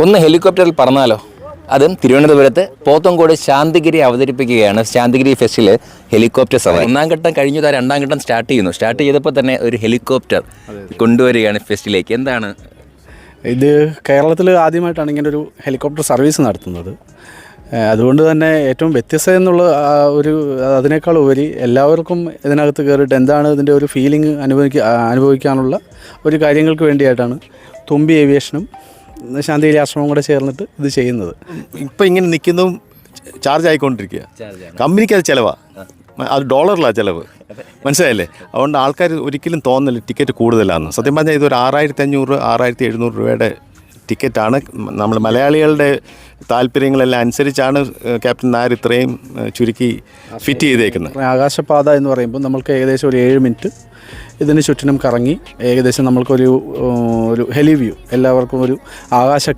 ഒന്ന് ഹെലികോപ്റ്ററിൽ പറന്നാലോ? അതും തിരുവനന്തപുരത്ത് പോത്തൻകോട് ശാന്തിഗിരി അവതരിപ്പിക്കുകയാണ്. ശാന്തിഗിരി ഫെസ്റ്റിൽ ഹെലികോപ്റ്റർ സവാരി ഒന്നാം ഘട്ടം കഴിഞ്ഞു, രണ്ടാം ഘട്ടം സ്റ്റാർട്ട് ചെയ്തപ്പോൾ തന്നെ ഒരു ഹെലികോപ്റ്റർ കൊണ്ടുവരികയാണ് ഫെസ്റ്റിലേക്ക്. എന്താണ് ഇത്? കേരളത്തിൽ ആദ്യമായിട്ടാണ് ഇങ്ങനെ ഒരു ഹെലികോപ്റ്റർ സർവീസ് നടത്തുന്നത്. അതുകൊണ്ട് തന്നെ ഏറ്റവും വ്യത്യസ്തത എന്നുള്ള അതിനേക്കാൾ ഉപരി എല്ലാവർക്കും ഇതിനകത്ത് കയറിയിട്ട് എന്താണ് ഇതിൻ്റെ ഒരു ഫീലിംഗ് അനുഭവിക്കാനുള്ള ഒരു കാര്യങ്ങൾക്ക് വേണ്ടിയിട്ടാണ് തുമ്പി ഏവിയേഷനും ശാന്തിഗിരി ആശ്രമം കൂടെ ചേർന്നിട്ട് ഇത് ചെയ്യുന്നത്. ഇപ്പം ഇങ്ങനെ നിൽക്കുന്നതും ചാർജ് ആയിക്കൊണ്ടിരിക്കുക. കമ്പനിക്ക് അത് ചിലവാണ്, അത് ഡോളറിലാണ് ചിലവ്, മനസ്സിലായില്ലേ? അതുകൊണ്ട് ആൾക്കാർ ഒരിക്കലും തോന്നില്ല ടിക്കറ്റ് കൂടുതലാണെന്ന്. സത്യം പറഞ്ഞാൽ ഇതൊരു 6500 6700 രൂപയുടെ ടിക്കറ്റാണ്. നമ്മൾ മലയാളികളുടെ താല്പര്യങ്ങളെല്ലാം അനുസരിച്ചാണ് ക്യാപ്റ്റൻ നായർ ഇത്രയും ചുരുക്കി ഫിറ്റ് ചെയ്തേക്കുന്നത്. ആകാശപാത എന്ന് പറയുമ്പോൾ നമ്മൾക്ക് ഏകദേശം ഒരു 7 മിനിറ്റ് ഇതിന് ചുറ്റിനും കറങ്ങി ഏകദേശം നമ്മൾക്കൊരു ഹെലി വ്യൂ, എല്ലാവർക്കും ഒരു ആകാശ